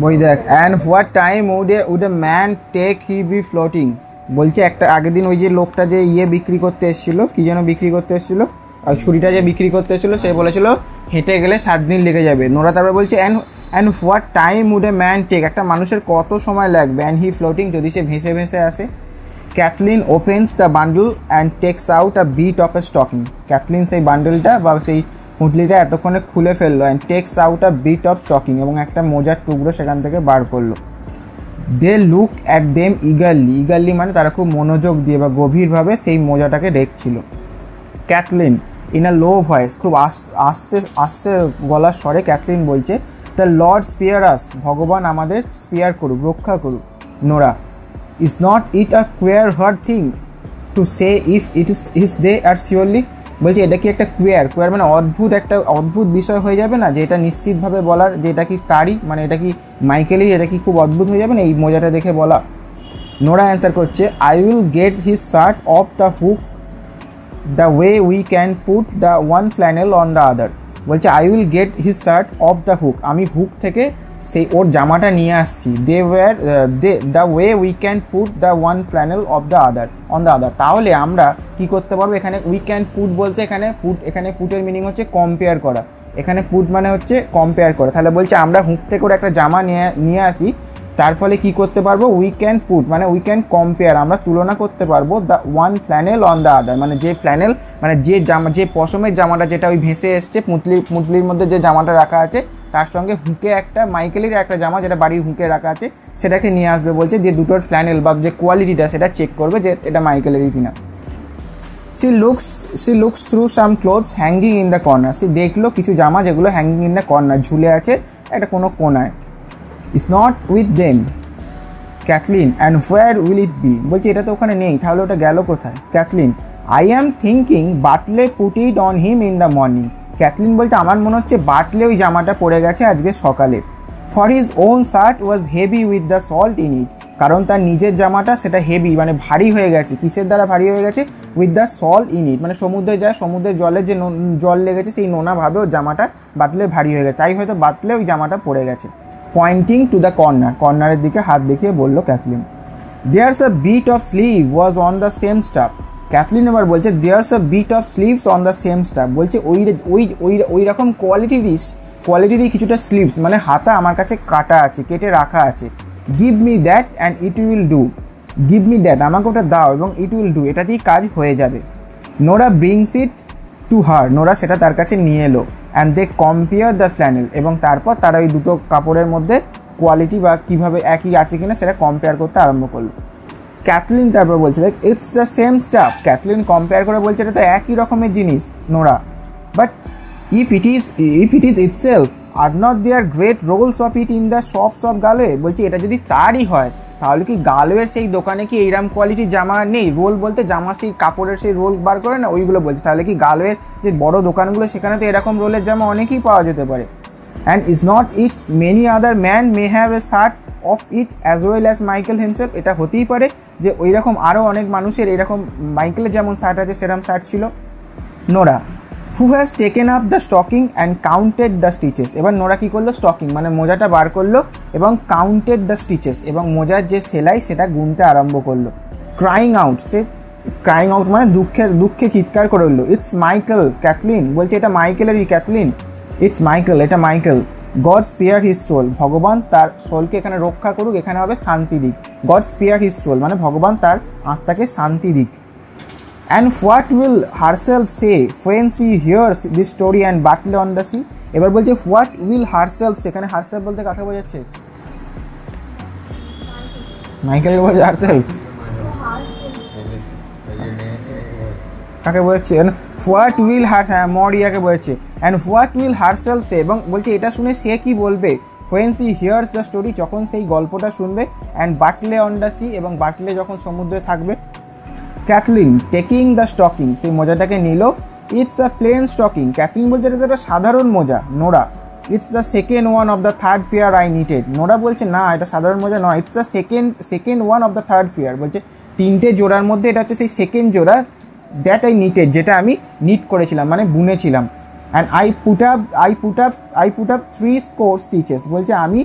বই দেখ and what time would a man take he be floating. বলছে একটা আগের দিন ওই যে লোকটা যে বিক্রি করতে এসেছিলো, কী যেন বিক্রি করতে এসেছিলো, ছুরিটা যে বিক্রি করতে এসেছিলো, সে বলেছিল হেঁটে গেলে 7 দিন লেগে যাবে। নোরা তারপরে বলছে and what time would a man take, একটা মানুষের কত সময় লাগবে, অ্যান্ড হি ফ্লোটিং, যদি সে ভেসে ভেসে আসে। Cathleen opens the bundle and takes out a bit of a stocking. Cathleen সেই বান্ডেলটা বা সেই পুঁটলিটা এতক্ষণে খুলে ফেললো, and takes out a bit of stocking, এবং একটা মোজার টুকরো সেখান থেকে বার করলো। They look at them eagerly মানে তারা খুব মনোযোগ দিয়ে বা গভীরভাবে সেই মোজাটাকে দেখছিল। Cathleen in a low voice, খুব আস্তে আস্তে গলার স্বরে ক্যাথলিন বলছে, দ্য লর্ড স্পিয়ার আস, ভগবান আমাদের স্পিয়ার করুক, রক্ষা করুক। Nora, is not it a queer hard thing to say if it is they are surely. বলছে এটা কি একটা কোয়ার মানে একটা অদ্ভুত বিষয় হয়ে যাবে না, যে এটা নিশ্চিতভাবে বলার যে এটা কি তারই, মানে এটা কি মাইকেলই, এটা কি খুব অদ্ভুত হয়ে যাবে না এই মোজাটা দেখে বলা। নোরা অ্যান্সার করছে, I will get his shirt off the hook the way we can put the one flannel on the other. বলছে I will get his shirt off the hook, আমি হুক থেকে সেই ওর জামাটা নিয়ে আসছি। The way we can put the one flannel off the other on the other. তাহলে আমরা কি করতে পারবো, এখানে উই ক্যান পুট বলতে এখানে পুটের মিনিং হচ্ছে কম্পেয়ার করা, এখানে পুট মানে হচ্ছে কম্পেয়ার করা। তাহলে বলছে আমরা হুক থেকে ওর একটা জামা নিয়ে আসি, তার ফলে কী করতে পারবো, উই ক্যান পুট মানে উই ক্যান কম্পেয়ার, আমরা তুলনা করতে পারবো the one flannel on the আদার, মানে যে ফ্ল্যানেল মানে যে পশমের জামাটা যেটা ওই ভেসে এসছে পুঁটলির মধ্যে যে জামাটা রাখা আছে, তার সঙ্গে হুকে একটা মাইকেলের একটা জামা যেটা বাড়ির হুকে রাখা আছে সেটাকে নিয়ে আসবে। বলছে যে দুটোর ফ্ল্যানেল বা যে কোয়ালিটিটা সেটা চেক করবে যে এটা মাইকেলেরই কিনা। She looks through some clothes hanging in the corner. সে দেখলো কিছু জামা যেগুলো হ্যাঙ্গিং ইন দ্য কর্নার, ঝুলে আছে একটা কোনো কোনায়। It's not with them, Kathleen, and where will it be? বলছে এটা তো ওখানে নেই, তাহলে ওটা গেল কোথায়? Kathleen, I am thinking Bartley put it on him in the morning. Cathleen বলতে আমার মনে হচ্ছে বাটলে ওই জামাটা পরে গেছে আজকে সকালে। For his own shirt was heavy with the salt in it, কারণ তার নিজের জামাটা সেটা হেভি মানে ভারী হয়ে গেছে, কিসের দ্বারা ভারী হয়ে গেছে, with the salt in it, মানে সমুদ্রের জলে যে জল লেগেছে সেই নোনাভাবে ওর জামাটা বাটলে ভারী হয়ে গেছে, তাই হয়তো বাটলে ওই জামাটা পরে গেছে। পয়েন্টিং টু দ্য কর্নারের দিকে হাত দেখিয়ে বললো Cathleen. There's a bit of sleeve was on the same stuff. Cathleen এবার বলছে there's a bit of sleeves on the same stuff, বলছে ওই রকম কোয়ালিটিরই কিছুটা স্লিভস মানে হাতা আমার কাছে কাটা আছে, কেটে রাখা আছে। Give me that and it will do, give me that আমাকে ওটা দাও এবং ইট উইল ডু এটাতেই কাজ হয়ে যাবে। Nora brings it to her, Nora সেটা তার কাছে নিয়ে এলো। And they compare the flannel, এবং তারপর তারা ওই দুটো কাপড়ের মধ্যে কোয়ালিটি বা কীভাবে একই আছে কিনা সেটা কম্পেয়ার করতে আরম্ভ করলো। ক্যাথলিন তারপর বলছে like it's the same stuff, Kathleen compare করে বলছে এটা তো একই রকমের জিনিস Nora. But if it is itself are not there great rolls of it in the shops of Galway. বলছি এটা যদি তারই হয় তাহলে কি গালোয়ের সেই দোকানে কি এইরকম কোয়ালিটির জামা নেই? রোল বলতে জামা সেই কাপড়ের সেই রোল বার করে না, ওইগুলো বলছে। তাহলে কি গালোয়ের যে বড় দোকানগুলো সেখানে তো এরকম রোলের জামা অনেকই পাওয়া যেতে পারে। And is not it many other man may have a shirt of it as well as Michael himself. এটা হতেই পারে যে ওই রকম আরও অনেক মানুষের এরকম মাইকেলের যেমন শার্ট আছে সেরকম শার্ট ছিল। Nora, who has taken up the stocking and counted the stitches. এবার নোরা কী করলো, স্টকিং মানে মোজাটা বার করলো এবং কাউন্টেড দ্য স্টিচেস এবং মোজার যে সেলাই সেটা গুনতে আরম্ভ করলো। ক্রাইং আউট মানে দুঃখে চিৎকার করে উঠলো, ইটস মাইকেল ক্যাথলিন। বলছে এটা মাইকেলেরই ক্যাথলিন, ইটস মাইকেল, এটা Michael. God spare his soul, ভগবান তার সোলকে এখানে রক্ষা করুক, এখানে হবে শান্তি দিক। গড স্পেয়ার হিজ সোল মানে ভগবান তার আত্মাকে শান্তি দিক। And what will herself say when she hears this story and Bartley on the sea. এবার বলছে হোয়াট উইল হারসেলফ, সেখানে হারসেলফ বলতে কাকে বোঝাচ্ছে? মাইকেলকে বলছে হারসেলফ, কাকে বোঝাচ্ছে? হোয়াট উইল মরিয়াকে বোঝাচ্ছে। And what will herself say, এবং বলছে এটা শুনে সে কি বলবে, when she hears the story, যখন সেই গল্পটা শুনবে। And Bartley on the sea, এবং বাটলে যখন সমুদ্রে থাকবে। ক্যাথলিন টেকিং দ্য স্টকিং, সেই মোজাটাকে নিল। It's a plain stocking, Cathleen বলছে এটা তো একটা সাধারণ মোজা। Nora, it's the second one of the third pair I knitted. Nora বলছে না এটা সাধারণ মোজা নয়, it's the second one of the third pair. বলছে তিনটে জোড়ার মধ্যে এটা হচ্ছে সেই সেকেন্ড জোড়া, দ্যাট আই নিটেড, যেটা আমি নিট করেছিলাম মানে বুনেছিলাম। And I put up 3 score stitches, বলছে আমি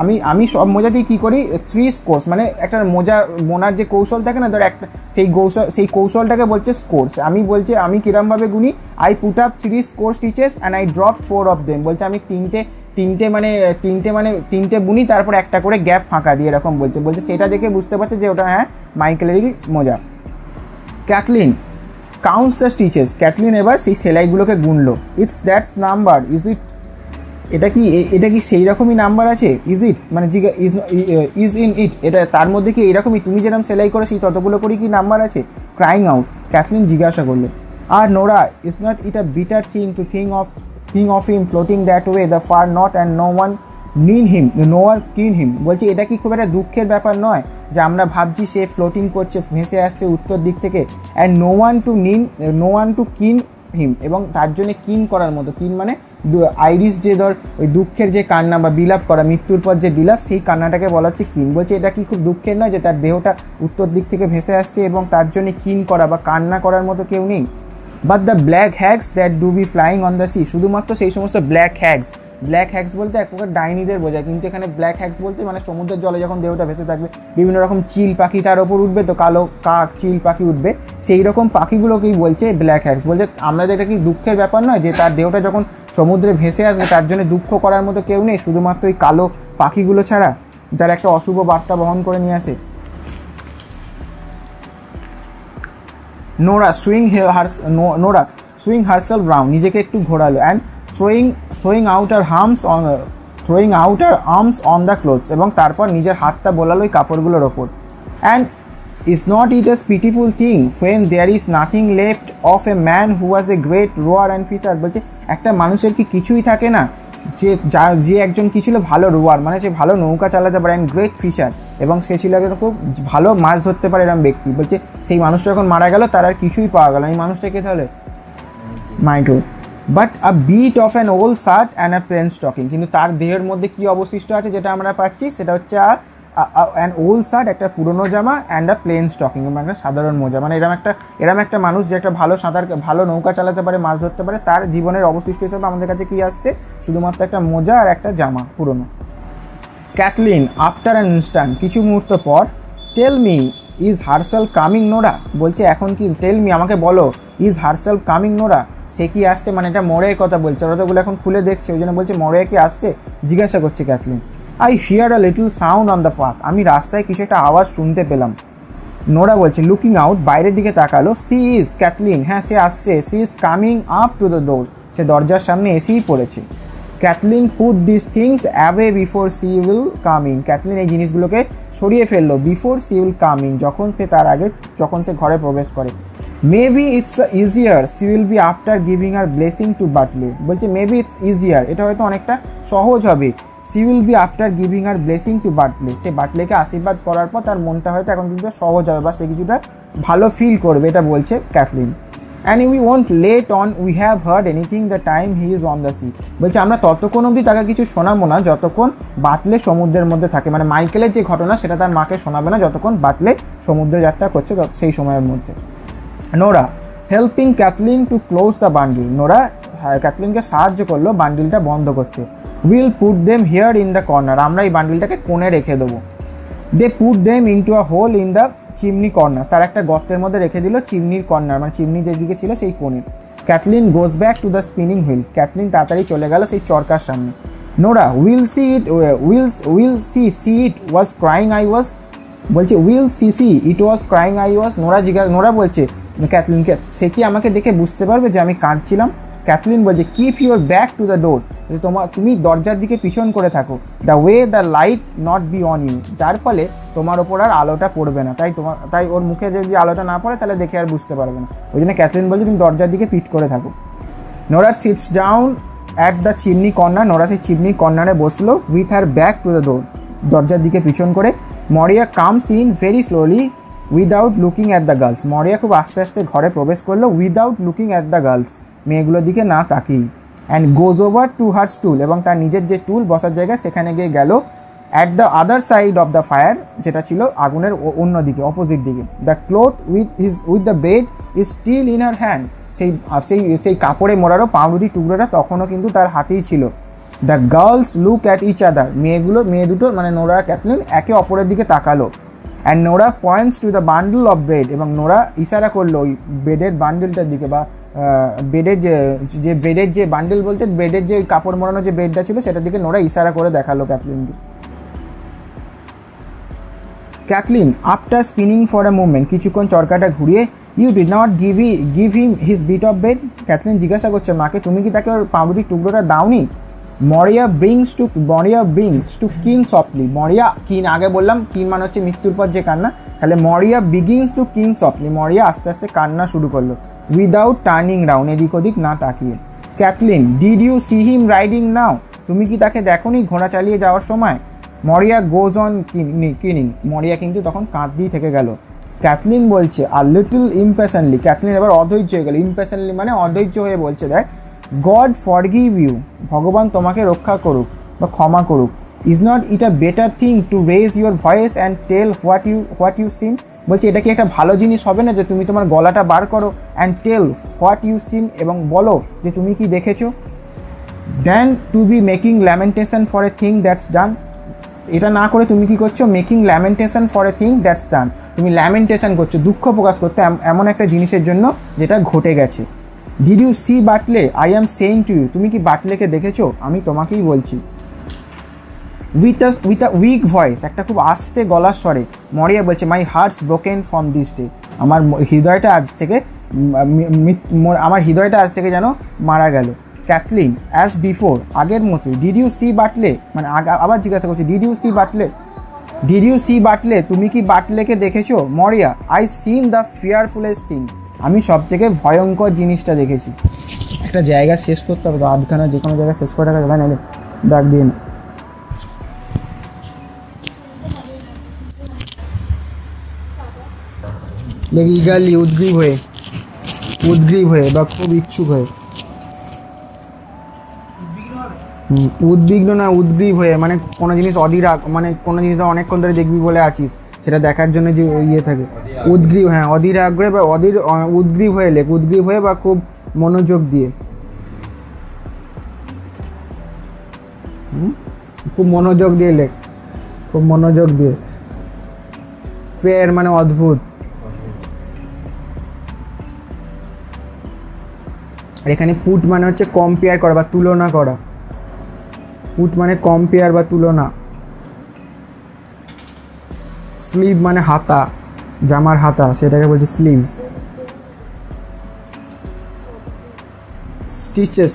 আমি আমি সব মোজাতেই কী করি 3 স্কোর্স, মানে একটা মোজা বোনার যে কৌশল থাকে না, ধর একটা সেই কৌশলটাকে বলছে স্কোর্স। আমি বলছি আমি কীরমভাবে গুনি, I put up 3 score stitches and I drop 4 of them. বলছে আমি তিনটে বুনি, তারপর একটা করে গ্যাপ ফাঁকা দিয়ে এরকম বলছে সেটা দেখে বুঝতে পারছে যে ওটা হ্যাঁ মাইকেলেরই মোজা। Kathleen counts the stitches. Kathleen এবার সেই সেলাইগুলোকে গুনলো। It's that's number, is it, এটা কি সেই রকমই নাম্বার আছে? ইজ ইট মানে ইজ ইন ইট, এটা তার মধ্যে কি এইরকমই তুমি যেরকম সেলাই করে সেই ততগুলো করে কি নাম্বার আছে? ক্রাইং আউট, ক্যাথলিন জিজ্ঞাসা করলো। আর Nora, is not it a bitter thing to think of him floating that way the far north and no one keen him. বলছে এটা কি খুব একটা দুঃখের ব্যাপার নয় যে আমরা ভাবছি সে ফ্লোটিং করছে, ভেসে আসছে উত্তর দিক থেকে, অ্যান্ড নো ওয়ান টু কিন হিম, এবং তার জন্য কিন করার মতো, কিন মানে আইরিস, যে ধর ওই দুঃখের যে কান্না বা বিলাপ করা, মৃত্যুর পর যে বিলাপ, সেই কান্নাটাকে বলা হচ্ছে কিন। বলছে এটা কি খুব দুঃখের নয় যে তার দেহটা উত্তর দিক থেকে ভেসে আসছে এবং তার জন্য কিন করা বা কান্না করার মতো কেউ নেই? But the black hags that do be flying on the sea, শুধুমাত্র সেই সমস্ত ব্ল্যাক হ্যাগস বলতে এক প্রকার ডাইনিদের বোঝায়, কিন্তু এখানে ব্ল্যাক হ্যাগস বলতে মানে সমুদ্রের জলে যখন দেহটা ভেসে থাকবে বিভিন্ন রকম চিল পাখি তার ওপর উঠবে, তো কালো কাক চিল পাখি উঠবে, সেই রকম পাখিগুলোকেই বলছে ব্ল্যাক হ্যাগস। বলছে আমাদের এটা কি দুঃখের ব্যাপার নয় যে তার দেহটা যখন সমুদ্রে ভেসে আসবে তার জন্য দুঃখ করার মতো কেউ নেই শুধুমাত্র ওই কালো পাখিগুলো ছাড়া, যারা একটা অশুভ বার্তা বহন করে নিয়ে আসে। নোরা সুইং হারসেলফ রাউন্ড, নিজেকে একটু ঘোরালো, and throwing out her arms on the clothes, এবং তারপর নিজের হাতটা বোলালো ওই কাপড়গুলোর ওপর। And is not it a pitiful thing when there is nothing left of a man who was a great rower and fisher? বলছে একটা মানুষের কি কিছুই থাকে না, যে একজন কি ছিল ভালো রোয়ার, মানে সে ভালো নৌকা চালাতে পারে, অ্যান্ড গ্রেট ফিশার, এবং সে ছিল একজন খুব ভালো মাছ ধরতে পারে এরকম ব্যক্তি। বলছে সেই মানুষটা যখন মারা গেল তার আর কিছুই পাওয়া গেল, এই মানুষটাকে তাহলে Michael. But a bit of an old shirt and a plain stocking, কিন্তু তার দেহের মধ্যে কি অবশিষ্ট আছে যেটা আমরা পাচ্ছি সেটা হচ্ছে অ্যান ওল্ড শার্ট, একটা পুরনো জামা, অ্যান্ড আ প্লেন স্টকিং, এবং একটা সাধারণ মোজা। মানে এরম একটা মানুষ যে একটা ভালো নৌকা চালাতে পারে, মাছ ধরতে পারে, তার জীবনের অবশিষ্ট হিসেবে আমাদের কাছে কি আসছে? শুধুমাত্র একটা মোজা আর একটা জামা পুরনো। ক্যাথলিন আফটার অ্যান ইনস্ট্যান্ট, কিছু মুহূর্ত পর, tell me is herself coming Nora. বলছে এখন কি, টেল মি আমাকে বলো, ইজ হারসেলফ কামিং নোরা, সে কি আসছে, মানে এটা মরের কথা বলছে, ওরা তোগুলো এখন খুলে দেখছে, ওই জন্য বলছে মরে কি আসছে জিজ্ঞাসা করছে Kathleen. I hear a little sound on the path, আমি রাস্তায় কিছু একটা আওয়াজ শুনতে পেলাম। নোরা বলছে লুকিং আউট, বাইরের দিকে তাকালো, সি ইজ ক্যাথলিন, হ্যাঁ সে আসছে, she is coming up to the door, সে দরজার সামনে এসেই পড়েছে। Kathleen put this things away before she will coming, Kathleen এই জিনিসগুলোকে সরিয়ে ফেললো, বিফোর সি উইল কামিং, যখন সে ঘরে প্রবেশ করে। Maybe it's easier she will be after giving her blessing to Bartley, বলছে মেবি ইটস ইজিয়ার, এটা হয়তো অনেকটা সহজ হবে, she will be after giving her blessing to Bartley, সে বাটলেকে আশীর্বাদ করার পর তার মনটা হয়তো এখন কিছুটা সহজ হবে বা সে কিছুটা ভালো ফিল করবে, এটা বলছে Kathleen. And we won't let on we have heard anything the time he is on the sea, বলছে আমরা ততক্ষণ অবধি তাকে কিছু শোনাবো না যতক্ষণ বাটলে সমুদ্রের মধ্যে থাকে, মানে মাইকেলের যে ঘটনা সেটা তার মাকে শোনাবে না যতক্ষণ বাটলে সমুদ্রে যাত্রা করছে সেই সময়ের মধ্যে। Nora helping Kathleen to close the bundle, Nora ক্যাথলিনকে সাহায্য করলো বান্ডিলটা বন্ধ করতে। We'll put them here in the corner, আমরা এই বান্ডিলটাকে কোণে রেখে দেবো। They put them into a hole in the chimney corner, তার একটা গর্তের মধ্যে রেখে দিল চিমনির কর্নার, মানে চিমনি যেদিকে ছিল সেই কোণে। Kathleen goes back to the spinning wheel, Kathleen তাড়াতাড়ি চলে গেল সেই চরকার সামনে। Nora will she it was crying I was, বলছে will she it was crying I was, Nora বলছে ক্যাথলিনকে সে কি আমাকে দেখে বুঝতে পারবে যে আমি কাঁদছিলাম? ক্যাথলিন বলছে keep your back to the door, তুমি দরজার দিকে পিছন করে থাকো, the way the light not be on you, যার ফলে তোমার ওপর আর আলোটা পড়বে না, তাই ওর মুখে যদি আলোটা না পড়ে তাহলে দেখে আর বুঝতে পারবে না, ওই জন্য ক্যাথলিন বলছে তুমি দরজার দিকে পিঠ করে থাকো। Nora sits down at the chimney corner, Nora সেই চিমনি কর্নারে বসলো with her back to the door, দরজার দিকে পিছন করে। Maurya comes in very slowly without looking at the girls, Maurya খুব আস্তে আস্তে ঘরে প্রবেশ করলো without looking at the girls, মেয়েগুলোর দিকে না তাকিয়ে। And goes over to her stool, এবং তার নিজের যে টুল বসার জায়গা সেখানে গিয়ে গেল। At the other side of the fire, যেটা ছিল আগুনের অন্য দিকে, অপোজিট দিকে। The cloth with the bread is still in her hand, সেই কাপড়ে মোড়ারও পাউরুটি টুকরোটা তখনও কিন্তু তার হাতেই ছিল। The girls look at each other, মেয়ে দুটো মানে নোরা আর ক্যাথলিন একে অপরের দিকে তাকালো। And Nora points to the bundle of bread, এবং নোরা ইশারা করলো ওই ব্রেডের বান্ডেলটার দিকে, বা ব্রেডের যে ব্রেডের যে বান্ডেল বলতে ব্রেডের যে কাপড় মোড়ানো যে ব্রেডটা ছিল সেটার দিকে নোরা ইশারা করে দেখালো ক্যাথলিনকে। Kathleen after spinning for a movement, কিছুক্ষণ চরকাটা ঘুরিয়ে, you did not give him his bit of bread, Kathleen জিজ্ঞাসা করছে মাকে তুমি কি তাকে ওর পাউরুটির টুকরোটা দাওনি। মরিয়া ব্রিংস টু কিন সফটলি, মরিয়া কিন, আগে বললাম কিন মানে হচ্ছে মৃত্যুর পর যে কান্না, তাহলে মরিয়া বিগিংস টু কিন সফটলি, মরিয়া আস্তে আস্তে কান্না শুরু করলো, উইদাউট টার্নিং রাউন্ড, এদিক ওদিক না তাকিয়ে। Kathleen did you see him riding now, তুমি কি তাকে দেখোনি ঘোড়া চালিয়ে যাওয়ার সময়। মরিয়া গোজ অন কিনিং, মরিয়া কিন্তু তখন কাঁদতেই থেকে গেল। ক্যাথলিন বলছে আর লিটল ইম্পেশেন্টলি, ক্যাথলিন এবার অধৈর্য হয়ে গেল, ইম্পেশেন্টলি মানে অধৈর্য হয়ে বলছে, দেখ গড ফরগিভ ইউ, ভগবান তোমাকে রক্ষা করুক বা ক্ষমা করুক। Is not it a better thing to raise your voice and tell what you seen, বলছে এটা কি একটা ভালো জিনিস হবে না যে তুমি তোমার গলাটা বার করো, and tell what you seen, এবং বলো যে তুমি কি দেখেছো। Then to be making lamentation for a thing that's done, এটা না করে তুমি কি করছো, making lamentation for a thing that's done, তুমি ল্যামেন্টেশন করছো, দুঃখ প্রকাশ করতে এমন একটা জিনিসের জন্য যেটা ঘটে গেছে। Did you see Bartley, I am saying to you, তুমি কি বাটলেকে দেখেছো, আমি তোমাকেই বলছি। উইথ আ উইক ভয়েস, একটা খুব আস্তে গলার স্বরে মরিয়া বলছে, my heart's broken from this day, আমার হৃদয়টা আজ থেকে যেন মারা গেল। ক্যাথলিন অ্যাজ বিফোর, আগের মতোই। ডিড ইউ সি বাটলে, মানে আবার জিজ্ঞাসা করছি, ডিড ইউ সি বাটলে, তুমি কি বাটলেকে দেখেছো। মরিয়া, আই সিন দ্য ফিয়ারফুলেস্ট থিং, আমি সব থেকে ভয়ঙ্কর জিনিসটা দেখেছি। একটা জায়গা শেষ করতে হবে তো, আধখানা যে কোনো জায়গায় শেষ করে রাখা যাবে না, ডাক দিয়ে না। ইগারলি উদ্গ্রীব হয়ে বা খুব ইচ্ছুক হয়ে, উদ্বিগ্ন না উদ্গ্রীব হয়ে, মানে কোনো জিনিস মানে কোনো জিনিস অনেকক্ষণ ধরে দেখবি বলে আছিস, সেটা দেখার জন্য যে ইয়ে থাকে, উদ্গ্রীব, হ্যাঁ অধীর আগ্রহে বা উদ্গ্রীব হয়ে লেখ, উদ্গ্রীব হয়ে বা খুব মনোযোগ দিয়ে, খুব মনোযোগ দিয়ে লেখ, খুব মনোযোগ দিয়ে। ফেয়ার মানে অদ্ভুত, আর এখানে পুট মানে হচ্ছে কম্পেয়ার করা বা তুলনা করা, পুট মানে কম্পেয়ার বা তুলনা। স্লিভ মানে হাতা, জামার হাতা, সেটাকে বলছে স্লিভ। স্টিচেস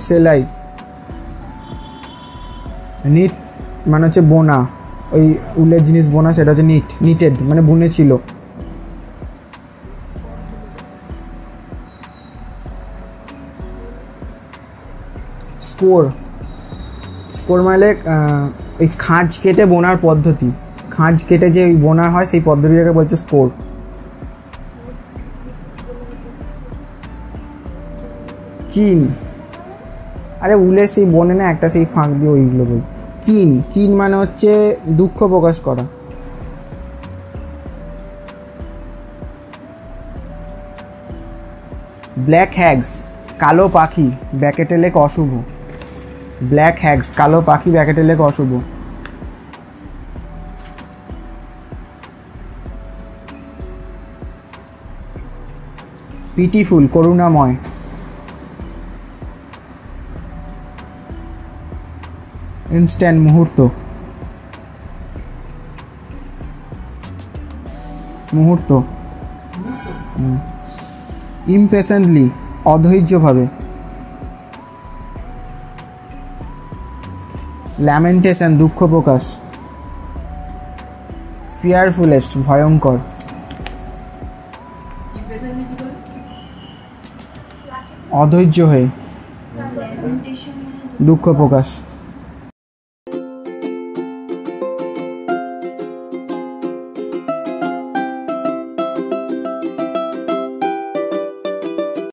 সেলাই, নিট মানে হচ্ছে বোনা, ওই উলের জিনিস বোনা, সেটা হচ্ছে নিটেড মানে বুনেছিল। স্কোর মানে ওই খাঁজ কেটে বোনার পদ্ধতি, খাঁজ কেটে যে বোনা হয় সেই পদ্ধতিটাকে বলছে স্কোর। কিন, আরে উলের সেই বোনে না একটা সেই ফাঁক দিয়ে ওইগুলো বল। কিন মানে হচ্ছে দুঃখ প্রকাশ করা। ব্ল্যাক হ্যাগস, কালো পাখি, ব্যাকেটে লেখ অশুভ। ব্ল্যাক হ্যাগস, কালো পাখি, ব্যাকেটে লেখ অশুভ। পিটিফুল, করুণাময়। ইনস্ট্যান্ট, মুহূর্ত। ইমপেশেন্টলি, অধৈর্যভাবে। ল্যামেন্টেশন, দুঃখ প্রকাশ। ফিয়ারফুলেস্ট, ভয়ঙ্কর। অধৈর্য হয়ে, দুঃখ প্রকাশ।